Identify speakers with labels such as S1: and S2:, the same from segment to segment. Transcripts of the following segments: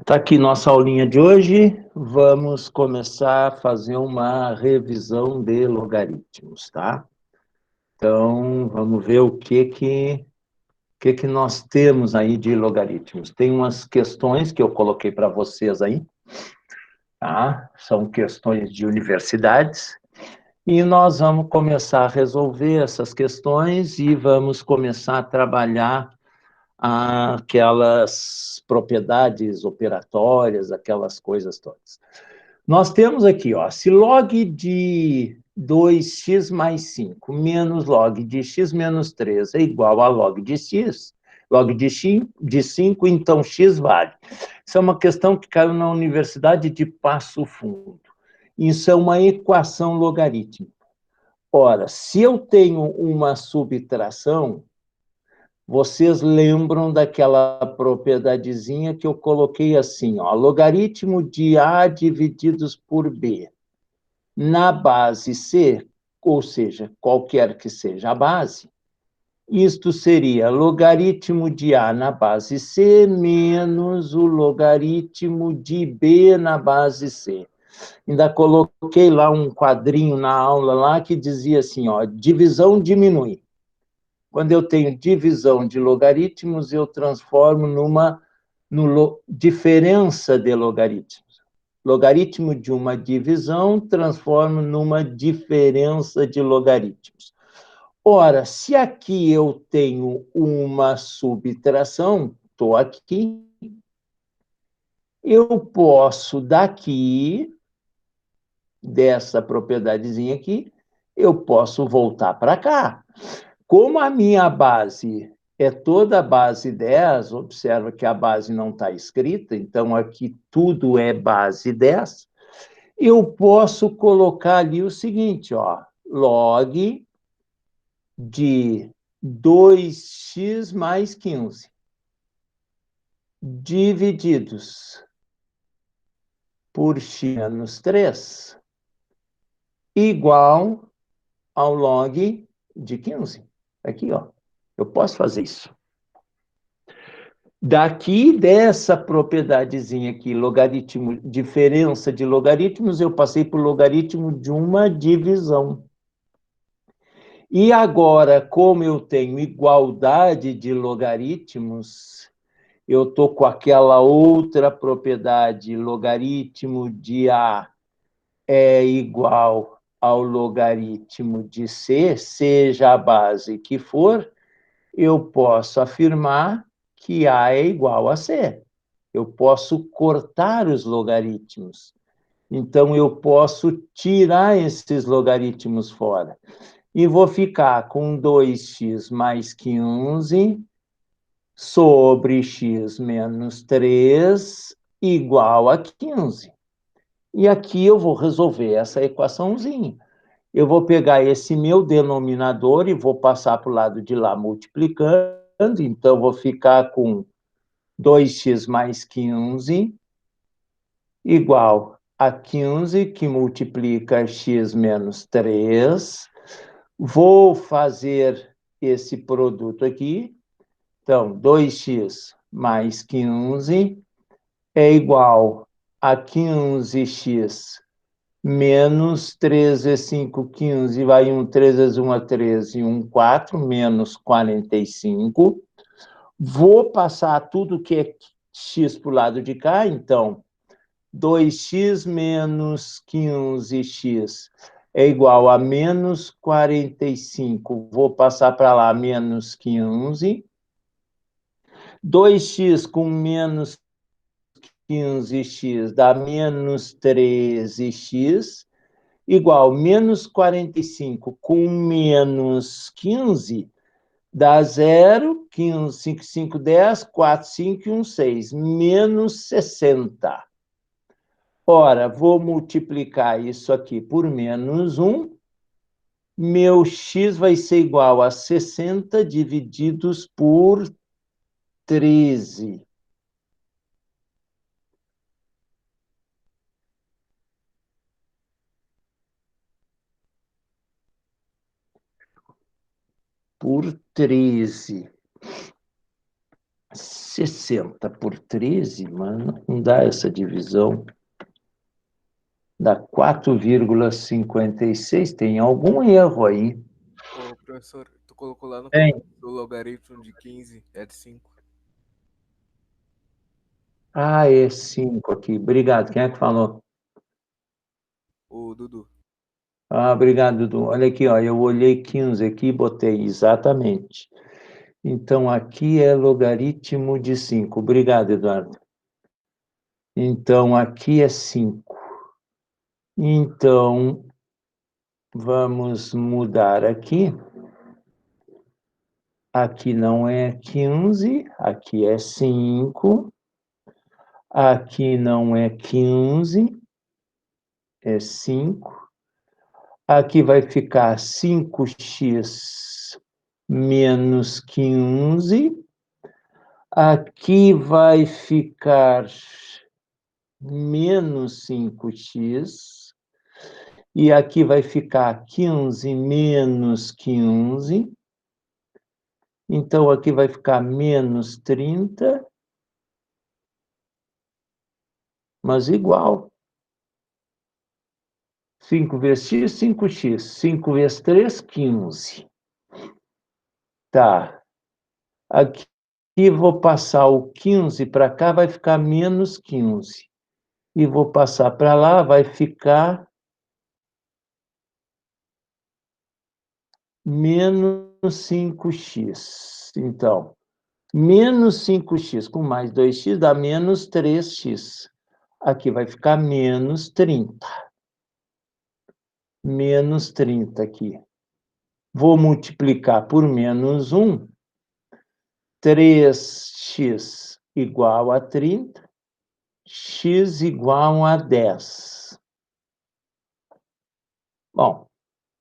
S1: Tá aqui nossa aulinha de hoje. Vamos começar a fazer uma revisão de logaritmos, tá? Então, vamos ver o que nós temos aí de logaritmos. Tem umas questões que eu coloquei para vocês aí, tá? São questões de universidades. E nós vamos começar a resolver essas questões e vamos começar a trabalhar aquelas propriedades operatórias, aquelas coisas todas. Nós temos aqui, ó, se log de 2x mais 5 menos log de x menos 3 é igual a log de x, log de 5, então x vale. Isso é uma questão que caiu na Universidade de Passo Fundo. Isso é uma equação logarítmica. Ora, se eu tenho uma subtração, vocês lembram daquela propriedadezinha que eu coloquei assim, ó, logaritmo de A divididos por B na base C, ou seja, qualquer que seja a base, isto seria logaritmo de A na base C menos o logaritmo de B na base C. Ainda coloquei lá um quadrinho na aula lá que dizia assim, ó, divisão diminui. Quando eu tenho divisão de logaritmos, eu transformo diferença de logaritmos. Logaritmo de uma divisão, transformo numa diferença de logaritmos. Ora, se aqui eu tenho uma subtração, estou aqui, eu posso daqui, dessa propriedadezinha aqui, eu posso voltar para cá. Como a minha base é toda a base 10, observa que a base não está escrita, então aqui tudo é base 10, eu posso colocar ali o seguinte, ó, log de 2x mais 15, divididos por x menos 3, igual ao log de 15. Aqui, ó, eu posso fazer isso. Daqui dessa propriedadezinha aqui, logaritmo, diferença de logaritmos, eu passei por logaritmo de uma divisão. E agora, como eu tenho igualdade de logaritmos, eu estou com aquela outra propriedade, logaritmo de A é igual ao logaritmo de C, seja a base que for, eu posso afirmar que A é igual a C. Eu posso cortar os logaritmos. Então, eu posso tirar esses logaritmos fora. E vou ficar com 2x mais 15 sobre x menos 3 igual a 15. E aqui eu vou resolver essa equaçãozinha. Eu vou pegar esse meu denominador e vou passar para o lado de lá multiplicando. Então, vou ficar com 2x mais 15 igual a 15, que multiplica x menos 3. Vou fazer esse produto aqui. Então, 2x mais 15 é igual a 15x menos 3 vezes 5, 15, vai 1, 3 vezes 1 é 13, 1, 4, menos 45. Vou passar tudo que é x para o lado de cá, então, 2x menos 15x é igual a menos 45. Vou passar para lá, menos 15. 2x com menos 15x dá menos 13x, igual menos 45 com menos 15 dá 0, 15, 5, 5, 10, 4, 5 e 1, 6, menos 60. Ora, vou multiplicar isso aqui por menos 1, meu x vai ser igual a 60 divididos por 13. Por 13. 60 por 13, mano, não dá essa divisão. Dá 4,56. Tem algum erro aí.
S2: Ô, professor, tu colocou lá no
S1: Tem.
S2: começo o logaritmo de 15 é de 5.
S1: Ah, é 5 aqui. Obrigado. Quem é que falou?
S2: O Dudu.
S1: Ah, obrigado, Dudu. Olha aqui, ó, eu olhei 15 aqui e botei exatamente. Então, aqui é logaritmo de 5. Obrigado, Eduardo. Então, aqui é 5. Então, vamos mudar aqui. Aqui não é 15, aqui é 5. Aqui não é 15, é 5. Aqui vai ficar 5x menos 15. Aqui vai ficar menos 5x. E aqui vai ficar 15 menos 15. Então, aqui vai ficar menos 30, mas igual. 5 vezes x, 5x. 5 vezes 3, 15. Tá. Aqui vou passar o 15 para cá, vai ficar menos 15. E vou passar para lá, vai ficar menos 5x. Então, menos 5x com mais 2x dá menos 3x. Aqui vai ficar menos 30. Menos 30 aqui. Vou multiplicar por menos 1. 3x igual a 30. X igual a 10. Bom,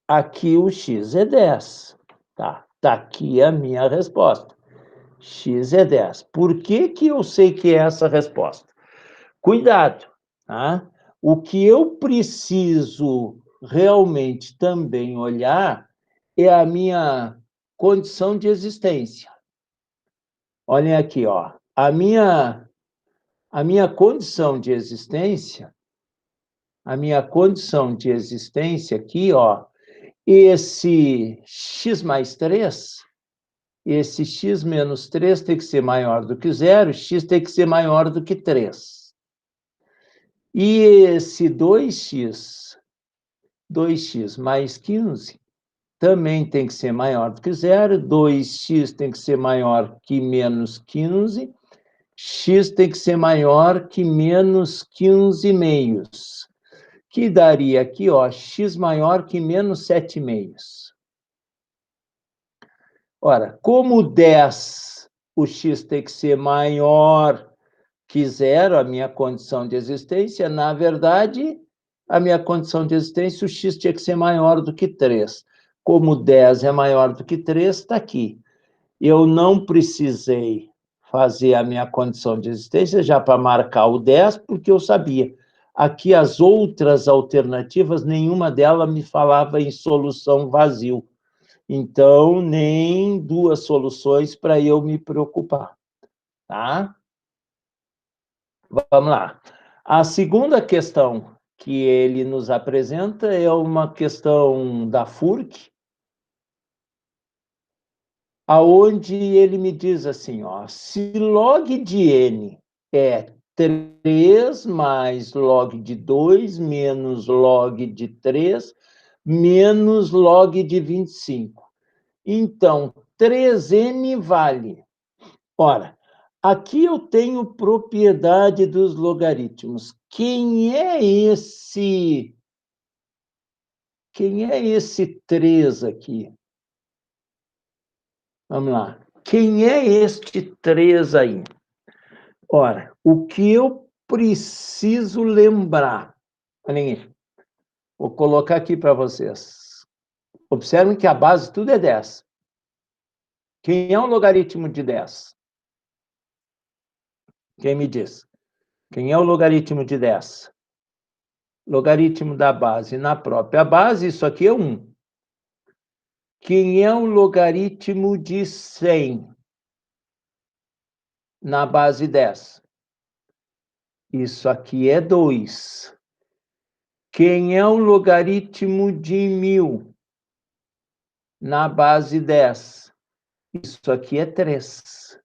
S1: aqui o x é 10. Tá aqui a minha resposta. X é 10. Por que que eu sei que é essa resposta? Cuidado, tá? O que eu preciso realmente também olhar é a minha condição de existência. Olhem aqui, ó. A minha condição de existência, aqui, ó, esse x mais 3, esse x menos 3 tem que ser maior do que 0, x tem que ser maior do que 3. E esse 2x mais 15 também tem que ser maior do que 0, 2x tem que ser maior que menos 15, x tem que ser maior que menos 15 meios, que daria aqui, ó, x maior que menos 7 meios. Ora, como 10, o x tem que ser maior que 0, a minha condição de existência, na verdade, a minha condição de existência, o x tinha que ser maior do que 3. Como 10 é maior do que 3, está aqui. Eu não precisei fazer a minha condição de existência já para marcar o 10, porque eu sabia. Aqui, as outras alternativas, nenhuma delas me falava em solução vazio. Então, nem duas soluções para eu me preocupar, tá? Vamos lá. A segunda questão que ele nos apresenta é uma questão da FURC, aonde ele me diz assim, ó, se log de n é 3 mais log de 2 menos log de 3 menos log de 25. Então, 3n vale. Ora, aqui eu tenho propriedade dos logaritmos. Quem é esse 3 aqui? Vamos lá. Quem é este 3 aí? Ora, o que eu preciso lembrar? Olhem aí. Vou colocar aqui para vocês. Observem que a base tudo é 10. Quem é o logaritmo de 10? Quem me diz? Quem é o logaritmo de 10? Logaritmo da base na própria base, isso aqui é 1. Quem é o logaritmo de 100? na base 10. Isso aqui é 2. Quem é o logaritmo de 1.000 na base 10? Isso aqui é 3.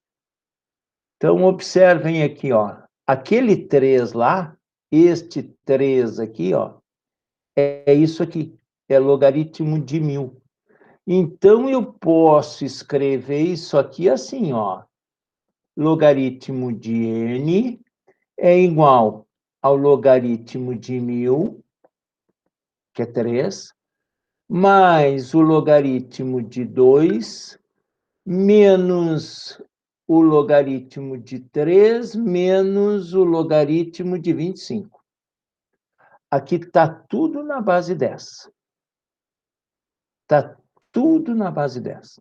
S1: Então, observem aqui, ó. Aquele 3 lá, este 3 aqui, ó, é isso aqui. É logaritmo de 1.000. Então, eu posso escrever isso aqui assim, ó. Logaritmo de n é igual ao logaritmo de 1.000, que é 3, mais o logaritmo de 2, menos o logaritmo de 3, menos o logaritmo de 25. Aqui está tudo na base 10. Está tudo na base 10.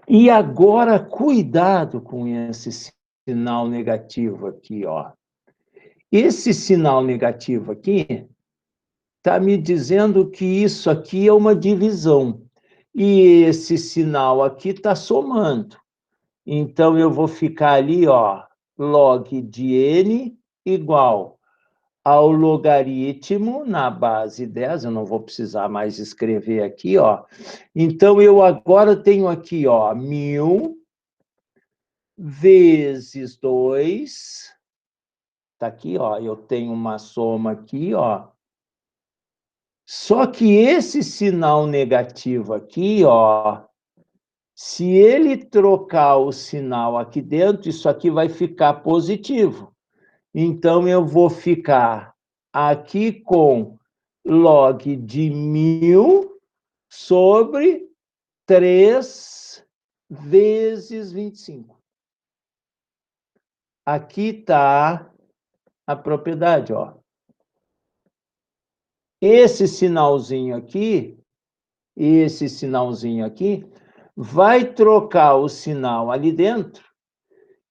S1: E agora, cuidado com esse sinal negativo aqui, ó. Esse sinal negativo aqui está me dizendo que isso aqui é uma divisão. E esse sinal aqui está somando. Então, eu vou ficar ali, ó, log de n igual ao logaritmo na base 10, eu não vou precisar mais escrever aqui, ó. Então, eu agora tenho aqui, ó, 1.000 vezes 2, tá aqui, ó, eu tenho uma soma aqui, ó. Só que esse sinal negativo aqui, ó, se ele trocar o sinal aqui dentro, isso aqui vai ficar positivo. Então, eu vou ficar aqui com log de 1.000 sobre 3 vezes 25. Aqui está a propriedade, ó. Esse sinalzinho aqui, vai trocar o sinal ali dentro,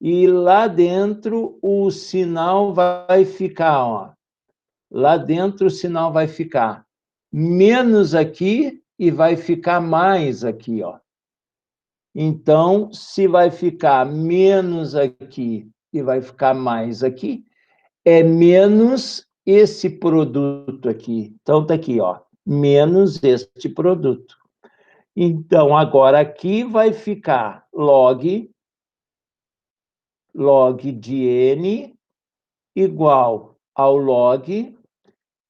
S1: e lá dentro o sinal vai ficar, ó. Lá dentro o sinal vai ficar menos aqui e vai ficar mais aqui, ó. Então, se vai ficar menos aqui e vai ficar mais aqui, é menos esse produto aqui. Então, tá aqui, ó, menos este produto. Então, agora aqui vai ficar log de n igual ao log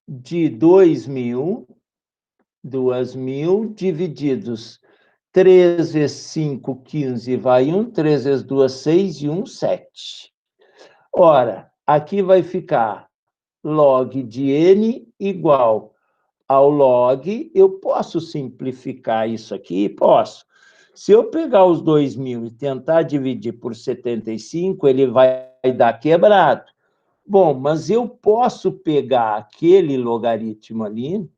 S1: de 2.000 divididos 3 vezes 5, 15, vai 1, 3 vezes 2, 6 e 1, 7. Ora, aqui vai ficar log de n igual ao log, eu posso simplificar isso aqui? Posso. Se eu pegar os 2.000 e tentar dividir por 75, ele vai dar quebrado. Bom, mas eu posso pegar aquele logaritmo ali,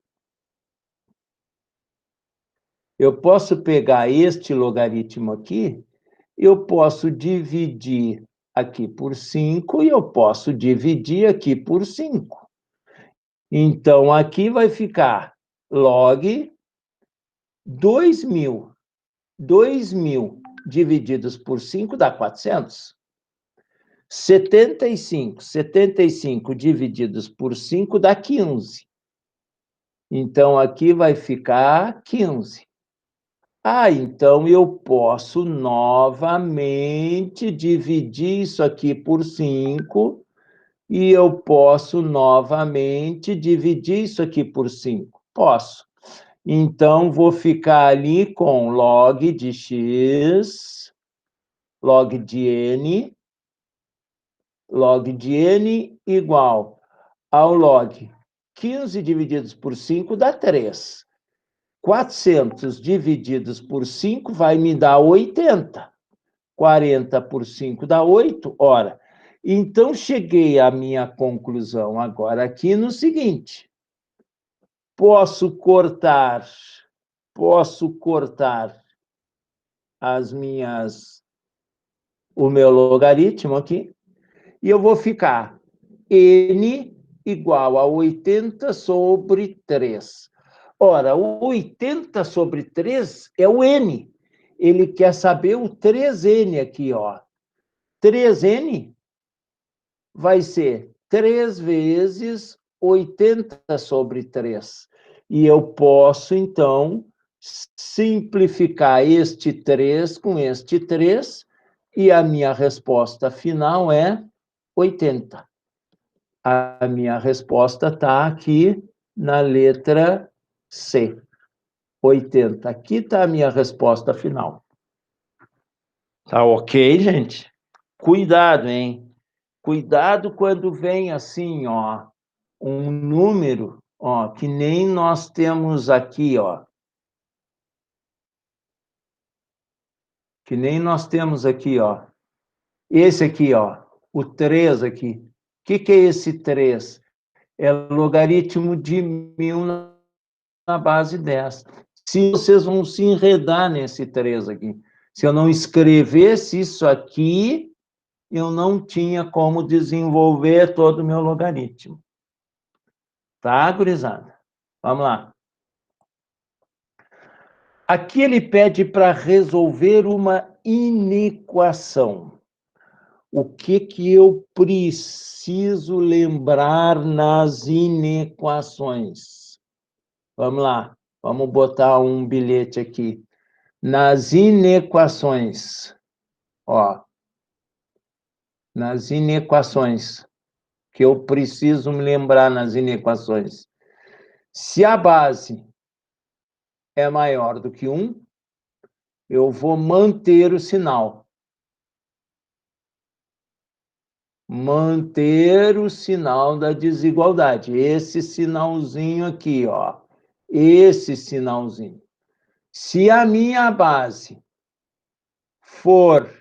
S1: eu posso pegar este logaritmo aqui, eu posso dividir aqui por 5 e eu posso dividir aqui por 5. Então, aqui vai ficar log 2.000. 2.000 divididos por 5 dá 400. 75 divididos por 5 dá 15. Então, aqui vai ficar 15. Ah, então eu posso novamente dividir isso aqui por 5 e eu posso novamente dividir isso aqui por 5. Posso. Então, vou ficar ali com log de x, log de n igual ao log 15 divididos por 5 dá 3. 400 divididos por 5 vai me dar 80. 40 por 5 dá 8. Ora, então cheguei à minha conclusão agora aqui no seguinte: posso cortar o meu logaritmo aqui, e eu vou ficar n igual a 80 sobre 3. Ora, o 80 sobre 3 é o n. Ele quer saber o 3n aqui, ó. 3n vai ser 3 vezes 80 sobre 3. E eu posso, então, simplificar este 3 com este 3, e a minha resposta final é 80. A minha resposta está aqui na letra C, 80. Aqui está a minha resposta final. Tá ok, gente? Cuidado, hein? Cuidado quando vem assim, ó, um número, ó, que nem nós temos aqui, ó. Que nem nós temos aqui, ó. Esse aqui, ó, o 3 aqui. O que é esse 3? É logaritmo de 1000 na base 10. Se vocês vão se enredar nesse 3 aqui. Se eu não escrevesse isso aqui, eu não tinha como desenvolver todo o meu logaritmo. Tá, gurizada? Vamos lá. Aqui ele pede para resolver uma inequação. O que eu preciso lembrar nas inequações? Vamos lá, vamos botar um bilhete aqui. Nas inequações, ó, nas inequações, que eu preciso me lembrar nas inequações. Se a base é maior do que 1, eu vou manter o sinal. Manter o sinal da desigualdade. Esse sinalzinho aqui, ó. Esse sinalzinho. Se a minha base for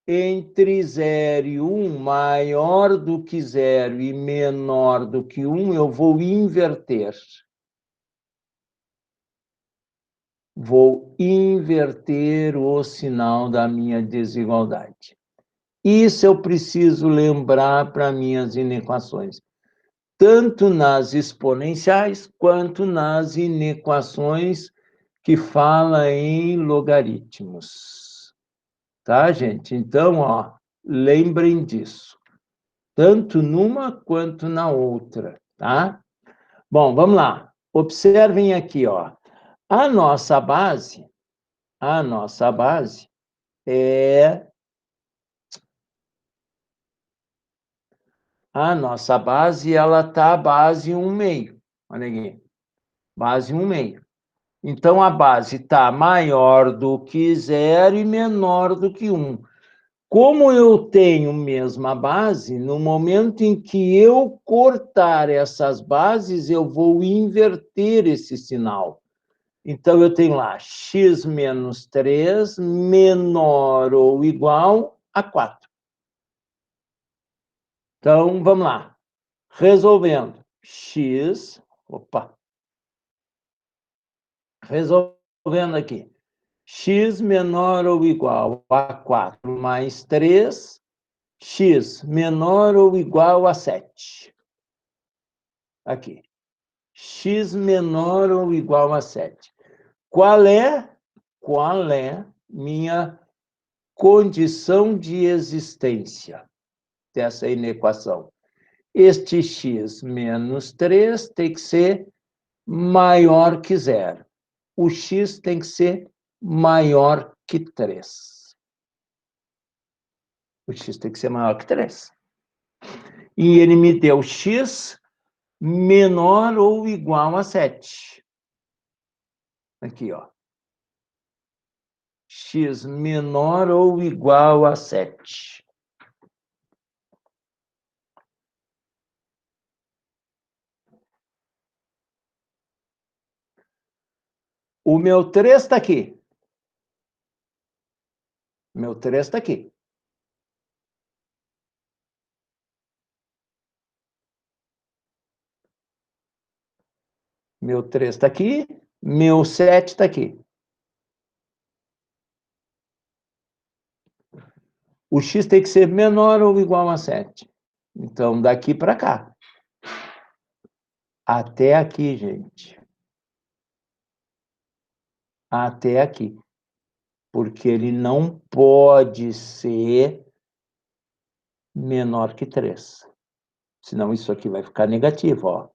S1: entre 0 e 1, maior do que 0 e menor do que 1, eu vou inverter. Vou inverter o sinal da minha desigualdade. Isso eu preciso lembrar para minhas inequações, tanto nas exponenciais quanto nas inequações que fala em logaritmos. Tá, gente? Então, ó, lembrem disso, tanto numa quanto na outra, tá? Bom, vamos lá. Observem aqui, ó. A nossa base é ela tá base 1/2. Olha aqui. Base 1/2. Então, a base está maior do que 0 e menor do que 1. Como eu tenho mesma base, no momento em que eu cortar essas bases, eu vou inverter esse sinal. Então, eu tenho lá x menos 3 menor ou igual a 4. Então, vamos lá. Resolvendo. Resolvendo aqui. X menor ou igual a 4 mais 3, x menor ou igual a 7. Aqui. X menor ou igual a 7. Qual é minha condição de existência dessa inequação? Este x menos 3 tem que ser maior que 0. O x tem que ser maior que 3. O x tem que ser maior que 3. E ele me deu x menor ou igual a 7. Aqui, ó. X menor ou igual a 7. O meu 3 está aqui. Meu 3 está aqui. Meu 3 está aqui. Meu 7 está aqui. O x tem que ser menor ou igual a 7. Então, daqui para cá. Até aqui, gente. Até aqui. Porque ele não pode ser menor que 3. Senão isso aqui vai ficar negativo, ó,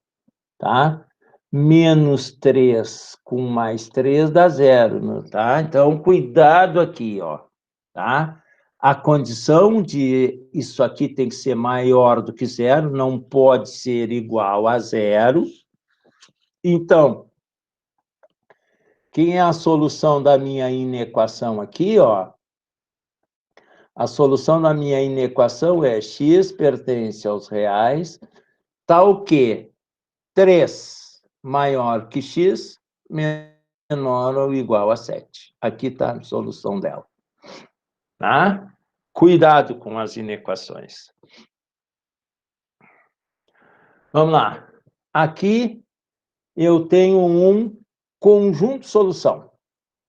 S1: tá? Menos 3 com mais 3 dá 0, tá? Então, cuidado aqui, ó, tá? A condição de isso aqui tem que ser maior do que 0, não pode ser igual a 0. Então, quem é a solução da minha inequação aqui, ó? A solução da minha inequação é x pertence aos reais, tal que 3 maior que x, menor ou igual a 7. Aqui está a solução dela. Tá? Cuidado com as inequações. Vamos lá. Aqui eu tenho um conjunto de solução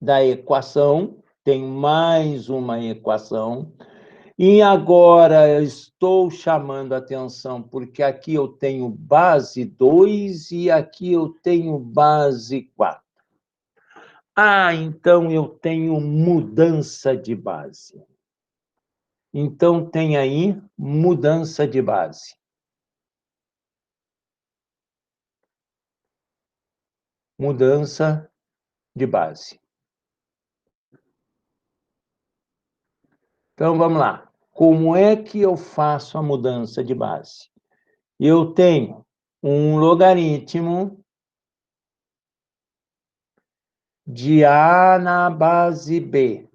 S1: da equação, tenho mais uma equação, e agora eu estou chamando a atenção, porque aqui eu tenho base 2 e aqui eu tenho base 4. Ah, então eu tenho mudança de base. Então, tem aí mudança de base. Mudança de base. Então, vamos lá. Como é que eu faço a mudança de base? Eu tenho um logaritmo de A na base B.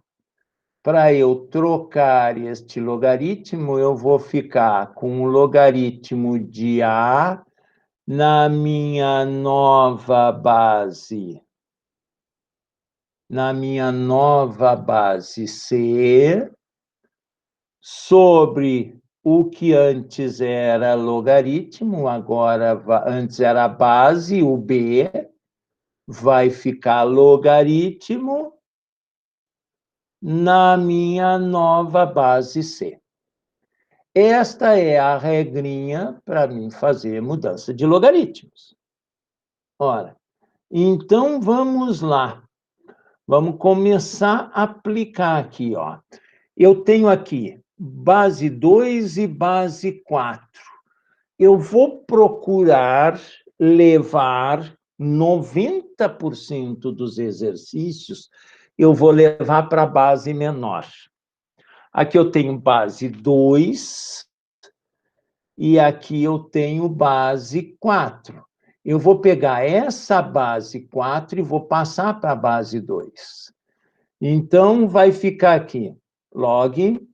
S1: Para eu trocar este logaritmo, eu vou ficar com o logaritmo de A na minha nova base. Na minha nova base C, sobre o que antes era logaritmo, agora antes era base, o B, vai ficar logaritmo na minha nova base C. Esta é a regrinha para mim fazer mudança de logaritmos. Ora, então vamos lá. Vamos começar a aplicar aqui, ó. Eu tenho aqui base 2 e base 4. Eu vou procurar levar 90% dos exercícios, eu vou levar para a base menor. Aqui eu tenho base 2 e aqui eu tenho base 4. Eu vou pegar essa base 4 e vou passar para a base 2. Então, vai ficar aqui, log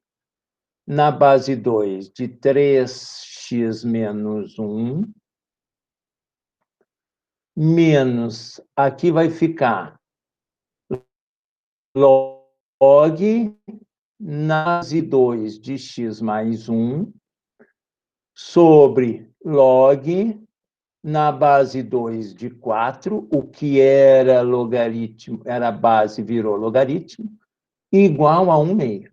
S1: na base 2 de 3x menos 1, menos, aqui vai ficar log na base 2 de x mais 1, sobre log na base 2 de 4, o que era logaritmo, era base, virou logaritmo, igual a 1 meio.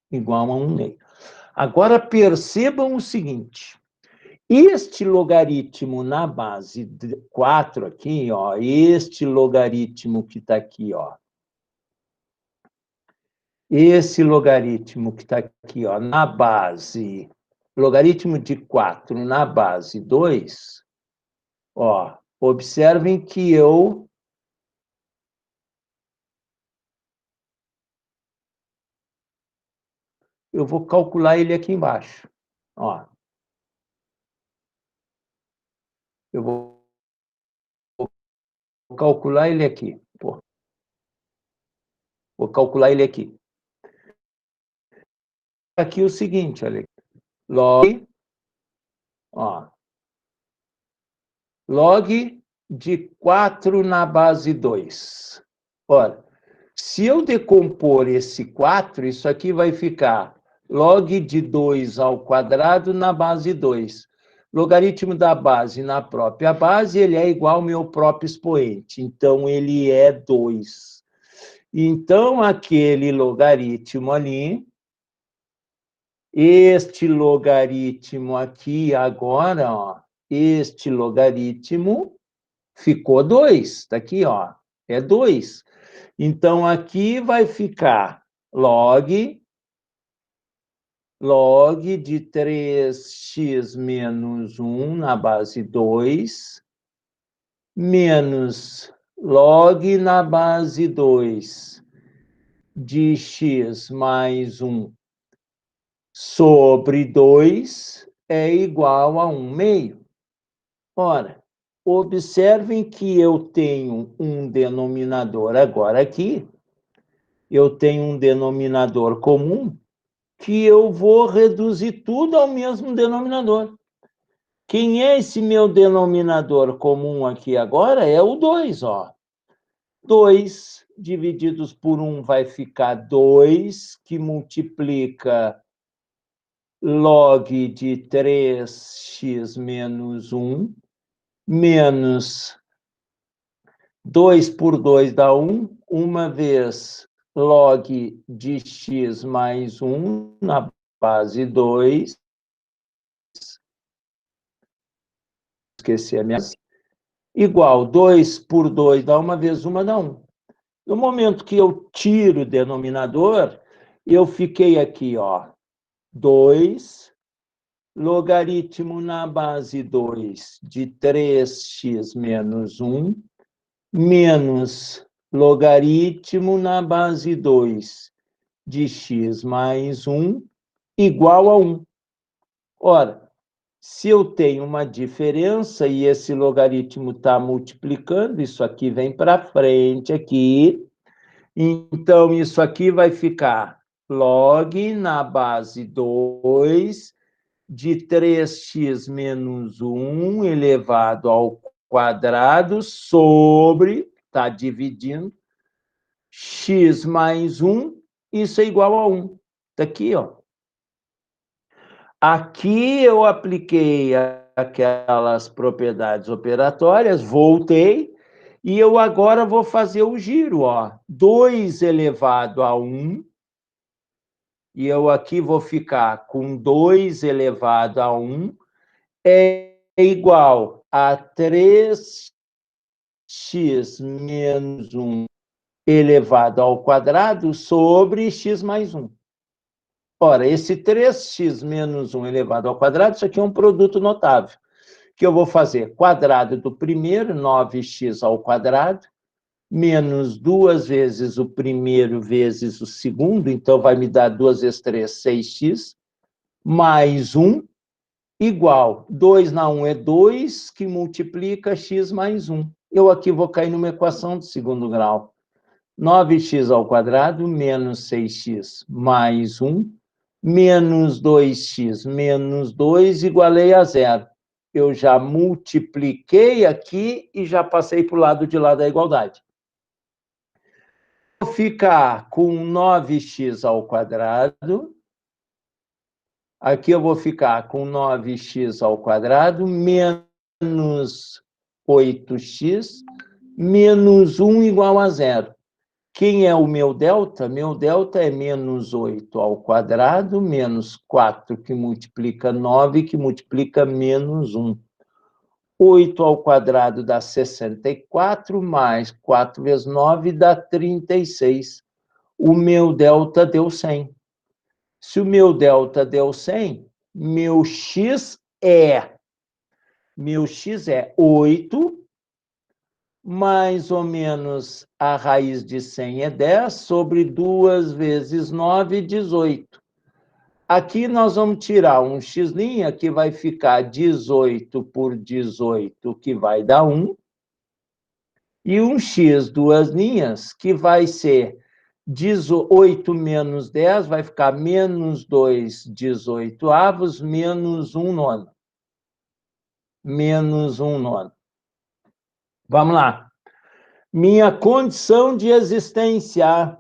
S1: Igual a 1 meio. Agora, percebam o seguinte, este logaritmo na base 4 aqui, ó, este logaritmo que está aqui, ó, esse logaritmo que está aqui, ó, na base, logaritmo de 4 na base 2, ó, observem que eu vou calcular ele aqui embaixo, ó. Eu vou calcular ele aqui, pô. Vou calcular ele aqui. Aqui o seguinte, olha, log, ó, log de 4 na base 2. Ora, se eu decompor esse 4, isso aqui vai ficar log de 2 ao quadrado na base 2. Logaritmo da base na própria base, ele é igual ao meu próprio expoente. Então, ele é 2. Então, aquele logaritmo ali, este logaritmo aqui agora, ó, este logaritmo ficou 2, está aqui, ó, é 2. Então, aqui vai ficar log log de 3x menos 1 na base 2, menos log na base 2 de x mais 1 sobre 2 é igual a 1 meio. Ora, observem que eu tenho um denominador agora aqui, eu tenho um denominador comum, que eu vou reduzir tudo ao mesmo denominador. Quem é esse meu denominador comum aqui agora? É o 2, ó. 2 divididos por 1 vai ficar 2, que multiplica log de 3x menos 1, menos 2 por 2 dá 1, uma vez log de x mais 1 na base 2, esqueci a minha, igual 2 por 2 dá uma vez 1 dá 1. No momento que eu tiro o denominador, eu fiquei aqui, ó, 2 logaritmo na base 2 de 3x menos 1, menos logaritmo na base 2 de x mais 1, igual a 1. Ora, se eu tenho uma diferença e esse logaritmo está multiplicando, isso aqui vem para frente aqui, então isso aqui vai ficar log na base 2 de 3x menos 1 elevado ao quadrado sobre, está dividindo, x mais 1, isso é igual a 1. Está aqui, ó. Aqui eu apliquei aquelas propriedades operatórias, voltei, e eu agora vou fazer o giro, ó. 2 elevado a 1, e eu aqui vou ficar com 2 elevado a 1, é igual a 3x menos 1 elevado ao quadrado sobre x mais 1. Ora, esse 3x menos 1 elevado ao quadrado, isso aqui é um produto notável, que eu vou fazer quadrado do primeiro, 9x ao quadrado, menos 2 vezes o primeiro vezes o segundo, então vai me dar 2 vezes 3, 6x, mais 1, igual, 2 na 1 é 2, que multiplica x mais 1. Eu aqui vou cair numa equação de segundo grau. 9x ao quadrado menos 6x mais 1, menos 2x menos 2, igualei a zero. Eu já multipliquei aqui e já passei para o lado de lá da igualdade. Vou ficar com 9x ao quadrado. Aqui eu vou ficar com 9x ao quadrado menos 8x menos 1 igual a zero. Quem é o meu delta? Meu delta é menos 8 ao quadrado, menos 4, que multiplica 9, que multiplica menos 1. 8 ao quadrado dá 64, mais 4 vezes 9 dá 36. O meu delta deu 100. Se o meu delta deu 100, meu x é 8, mais ou menos a raiz de 100 é 10, sobre 2 vezes 9, 18. Aqui nós vamos tirar um x', que vai ficar 18 por 18, que vai dar 1, e um x, duas linhas, que vai ser 18 menos 10, vai ficar menos 2 18avos, menos 1 nono. Menos 1 nono. Vamos lá. Minha condição de existência.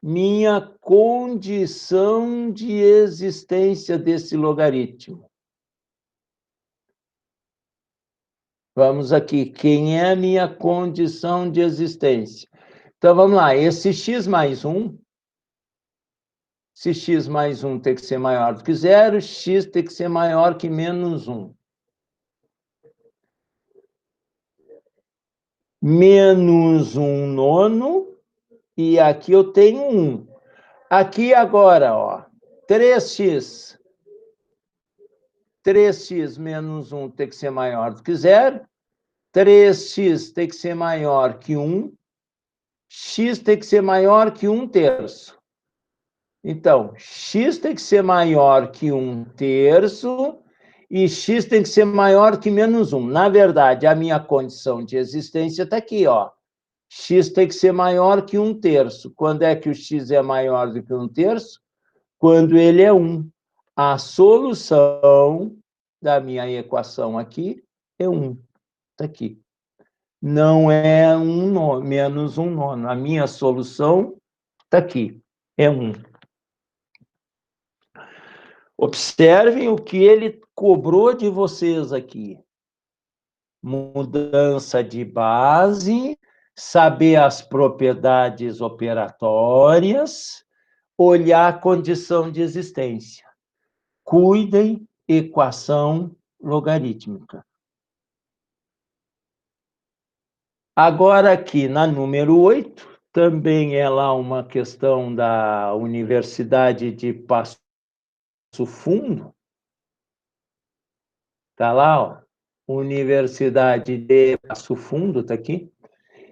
S1: Minha condição de existência desse logaritmo. Vamos aqui. Quem é a minha condição de existência? Então, vamos lá. Esse x mais 1, se x mais 1 tem que ser maior do que zero, x tem que ser maior que menos 1. Menos 1 nono, e aqui eu tenho 1. Aqui agora, ó, 3x. 3x menos 1 tem que ser maior do que 0. 3x tem que ser maior que 1. X tem que ser maior que 1/3. Então, x tem que ser maior que 1/3 e x tem que ser maior que menos 1. Na verdade, a minha condição de existência está aqui, ó. X tem que ser maior que 1/3. Quando é que o x é maior do que 1/3? Quando ele é 1. A solução da minha equação aqui é 1. Está aqui. Não é menos 1/9. A minha solução está aqui. É 1. Observem o que ele cobrou de vocês aqui. Mudança de base, saber as propriedades operatórias, olhar a condição de existência. Cuidem, equação logarítmica. Agora, aqui na número 8, também é lá uma questão da Universidade de Passo Fundo. Está lá, ó. Universidade de Passo Fundo, está aqui.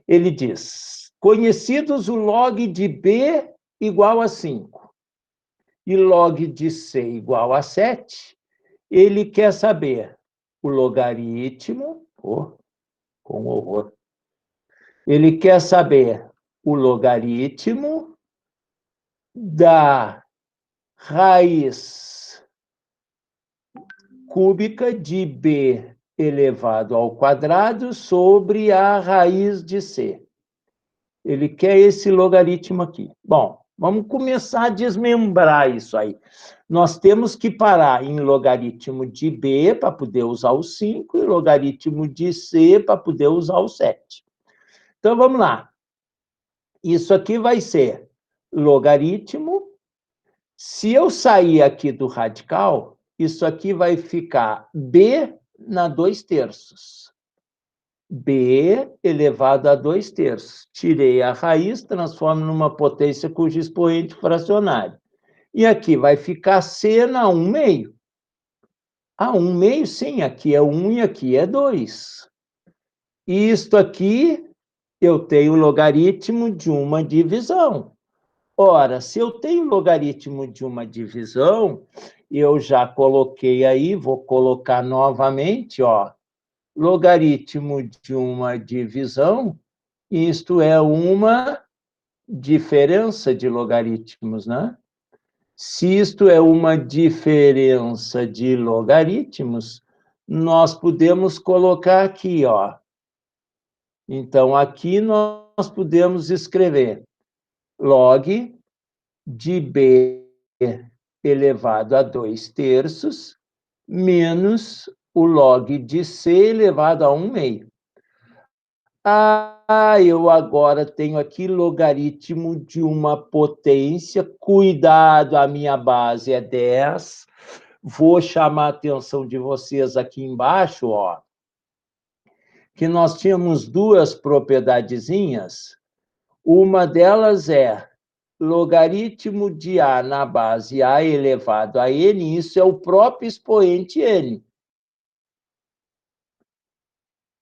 S1: Ele diz, conhecidos o log de B igual a 5 e log de C igual a 7, ele quer saber o logaritmo, com horror, ele quer saber o logaritmo da raiz cúbica de B elevado ao quadrado sobre a raiz de C. Ele quer esse logaritmo aqui. Bom, vamos começar a desmembrar isso aí. Nós temos que parar em logaritmo de B para poder usar o 5 e logaritmo de C para poder usar o 7. Então, vamos lá. Isso aqui vai ser logaritmo. Se eu sair aqui do radical, isso aqui vai ficar B na 2/3. B elevado a 2/3. Tirei a raiz, transformo numa potência cujo expoente fracionário. E aqui vai ficar C na 1/2. Ah, 1/2, sim, aqui é 1 e aqui é 2. E isto aqui, eu tenho o logaritmo de uma divisão. Ora, se eu tenho logaritmo de uma divisão, eu já coloquei aí, vou colocar novamente, ó, logaritmo de uma divisão, isto é uma diferença de logaritmos, né? Se isto é uma diferença de logaritmos, nós podemos colocar aqui, ó. Então, aqui nós podemos escrever log de B elevado a 2/3 menos o log de C elevado a 1/2. Eu agora tenho aqui logaritmo de uma potência. Cuidado, a minha base é 10. Vou chamar a atenção de vocês aqui embaixo, ó, que nós tínhamos duas propiedadezinhas. Uma delas é logaritmo de A na base A elevado a N, isso é o próprio expoente N.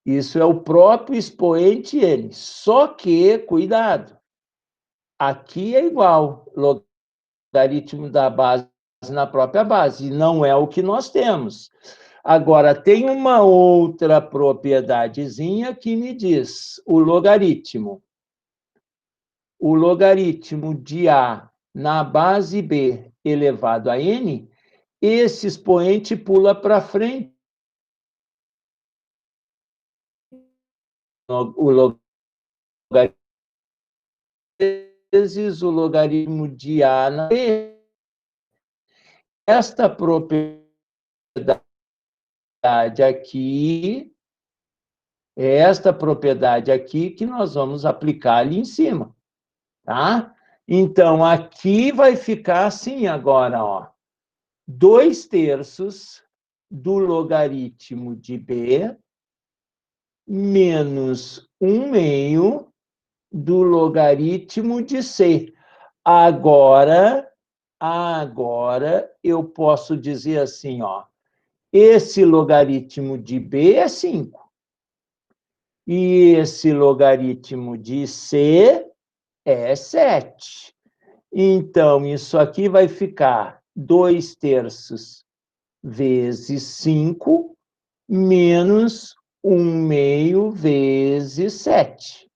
S1: Isso é o próprio expoente N. Só que, cuidado, aqui é igual, logaritmo da base na própria base, não é o que nós temos. Agora, tem uma outra propiedadezinha que me diz o logaritmo. O logaritmo de A na base B elevado a N, esse expoente pula para frente. O logaritmo vezes o logaritmo de A na B. Esta propriedade aqui, é esta propriedade aqui que nós vamos aplicar ali em cima, tá? Então, aqui vai ficar assim agora, ó. 2/3 do logaritmo de B menos 1/2 do logaritmo de C. Agora, Agora, eu posso dizer assim, ó, esse logaritmo de B é 5. E esse logaritmo de C é 7. Então, isso aqui vai ficar 2/3 vezes 5 menos 1/2 vezes 7.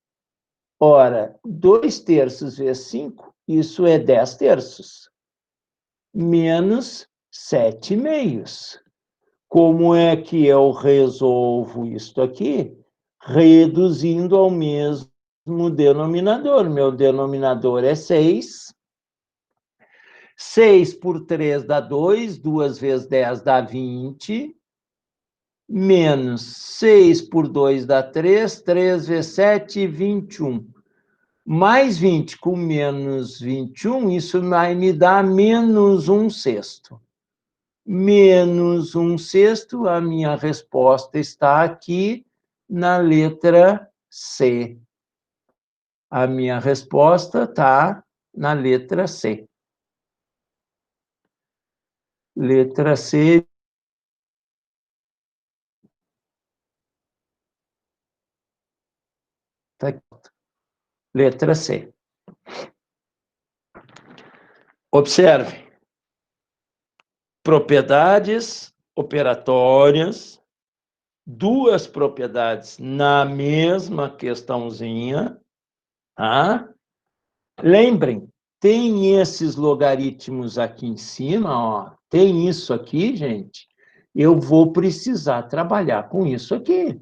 S1: Ora, 2/3 vezes 5, isso é 10/3, menos 7/2. Como é que eu resolvo isso aqui? Reduzindo ao mesmo denominador. Meu denominador é 6. 6 por 3 dá 2, 2 vezes 10 dá 20, menos 6 por 2 dá 3, 3 vezes 7, 21. Mais 20 com menos 21, isso vai me dar menos 1/6. Menos 1/6, a minha resposta está aqui na letra C. A minha resposta está na letra C. Letra C. Tá aqui. Letra C. Observe. Propriedades operatórias, duas propriedades na mesma questãozinha, tá? Lembrem, tem esses logaritmos aqui em cima, ó, tem isso aqui, gente, eu vou precisar trabalhar com isso aqui.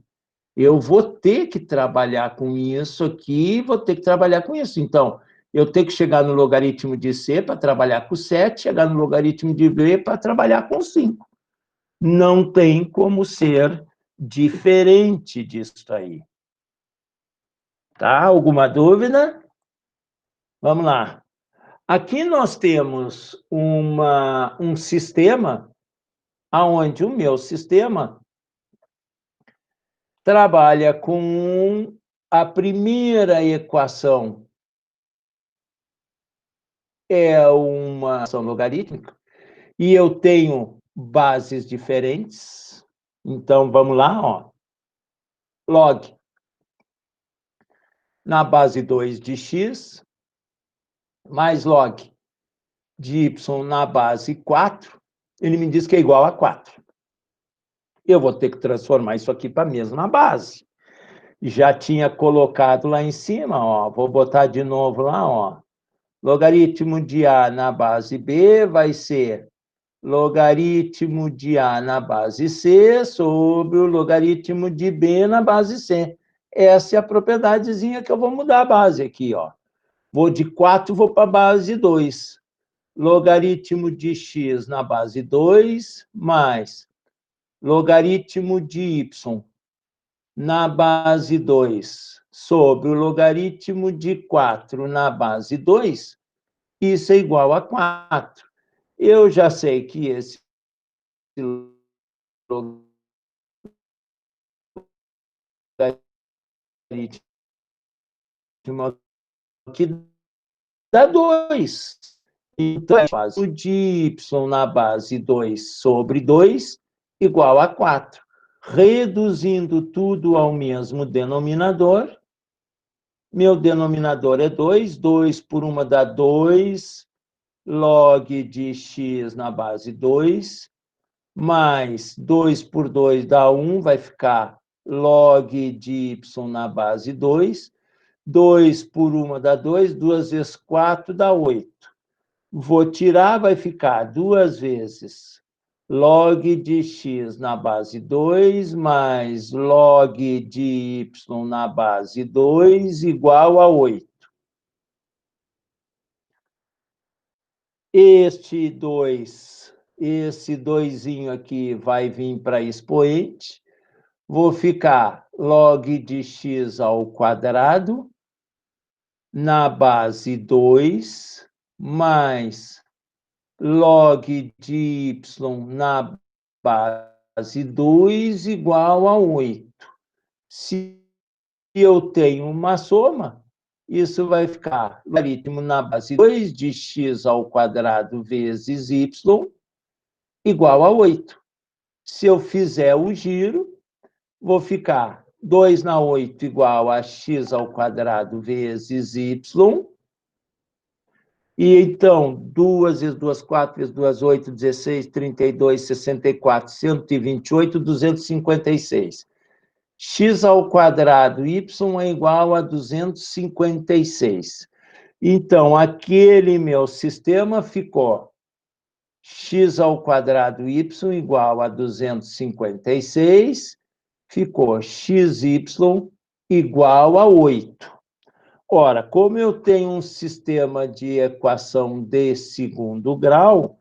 S1: Eu vou ter que trabalhar com isso aqui, vou ter que trabalhar com isso. Então, eu tenho que chegar no logaritmo de C para trabalhar com 7, chegar no logaritmo de B para trabalhar com 5. Não tem como ser diferente disso aí. Tá? Alguma dúvida? Vamos lá. Aqui nós temos um sistema onde o meu sistema trabalha com a primeira equação é uma equação logarítmica e eu tenho bases diferentes. Então, vamos lá, ó. Log na base 2 de x mais log de y na base 4, ele me diz que é igual a 4. Eu vou ter que transformar isso aqui para a mesma base. Já tinha colocado lá em cima, ó, vou botar de novo lá, ó. Logaritmo de A na base B vai ser logaritmo de A na base C sobre o logaritmo de B na base C. Essa é a propriedadezinha que eu vou mudar a base aqui, ó. Vou de 4, vou para a base 2. Logaritmo de x na base 2, mais logaritmo de y na base 2 sobre o logaritmo de 4 na base 2, isso é igual a 4. Eu já sei que esse logaritmo aqui dá 2. Então, eu faço de y na base 2 sobre 2 igual a 4. Reduzindo tudo ao mesmo denominador, meu denominador é 2, 2 por 1 dá 2, log de x na base 2, mais 2 por 2 dá 1, vai ficar log de y na base 2, 2 por 1 dá 2, 2 vezes 4 dá 8. Vou tirar, vai ficar 2 vezes log de x na base 2 mais log de y na base 2 igual a 8. Esse 2zinho aqui vai vir para expoente. Vou ficar log de x ao quadrado na base 2 mais log de y na base 2 igual a 8. Se eu tenho uma soma, isso vai ficar logaritmo na base 2 de x² vezes y igual a 8. Se eu fizer o giro, vou ficar 2 na 8 igual a x² vezes y. E então, 2 vezes 2, 4 vezes 2, 8, 16, 32, 64, 128, 256. x² y é igual a 256. Então, aquele meu sistema ficou x² y igual a 256, ficou xy igual a 8. Ora, como eu tenho um sistema de equação de segundo grau,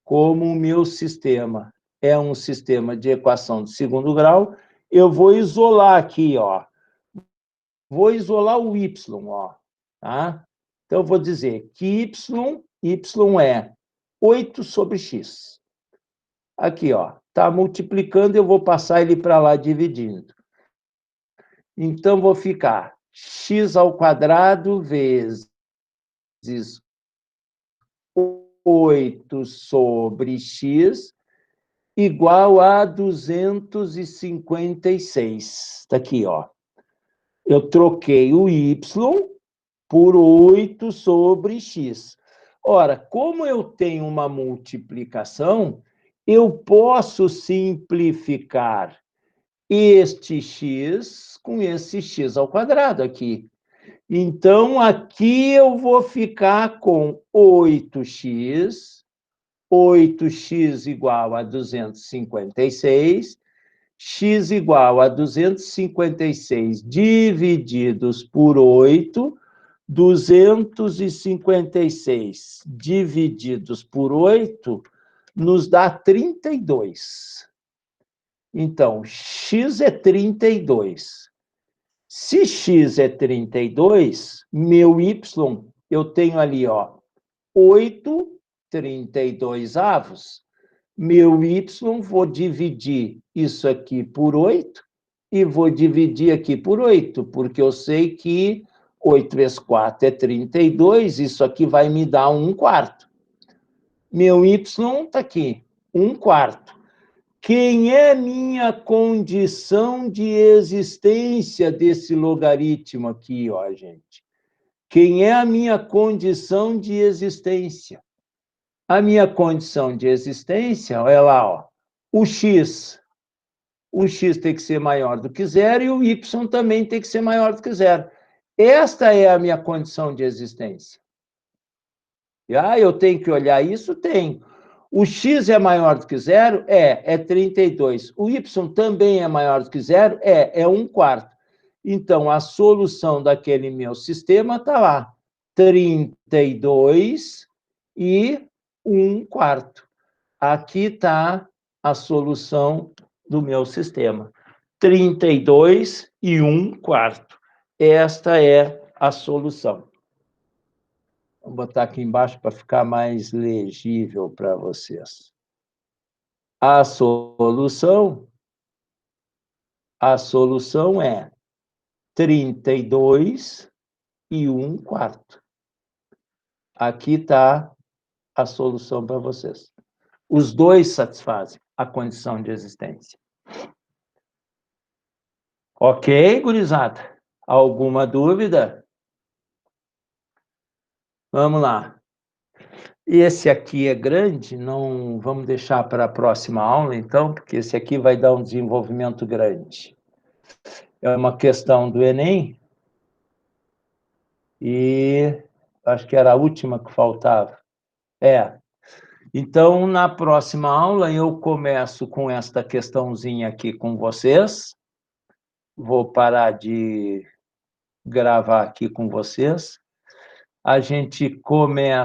S1: como o meu sistema é um sistema de equação de segundo grau, eu vou isolar aqui, ó. Vou isolar o y, ó, tá? Então, eu vou dizer que y é 8 sobre x. Aqui, ó, está multiplicando, eu vou passar ele para lá dividindo. Então, vou ficar x² vezes 8 sobre x igual a 256. Está aqui, ó. Eu troquei o y por 8 sobre x. Ora, como eu tenho uma multiplicação, eu posso simplificar este x com esse x² aqui. Então, aqui eu vou ficar com 8x igual a 256, x igual a 256 divididos por 8, 256 divididos por 8 nos dá 32. Então, x é 32. Se x é 32, meu y, eu tenho ali, ó, 8/32. Meu y, vou dividir isso aqui por 8 e vou dividir aqui por 8, porque eu sei que 8 vezes 4 é 32, isso aqui vai me dar 1/4. Meu y está aqui, 1/4. Quem é minha condição de existência desse logaritmo aqui, ó, gente? Quem é a minha condição de existência? A minha condição de existência, olha lá, ó, o x tem que ser maior do que zero e o y também tem que ser maior do que zero. Esta é a minha condição de existência. Eu tenho que olhar isso? Tenho. O x é maior do que zero? É 32. O y também é maior do que zero? É 1/4. Então, a solução daquele meu sistema está lá, 32 e 1/4. Aqui está a solução do meu sistema, 32 e 1/4. Esta é a solução. Vou botar aqui embaixo para ficar mais legível para vocês. A solução é 32 e 1/4. Aqui está a solução para vocês. Os dois satisfazem a condição de existência. Ok, gurizada? Alguma dúvida? Vamos lá. Esse aqui é grande, não vamos deixar para a próxima aula, então, porque esse aqui vai dar um desenvolvimento grande. É uma questão do Enem, e acho que era a última que faltava. Então, na próxima aula, eu começo com esta questãozinha aqui com vocês. Vou parar de gravar aqui com vocês. A gente começa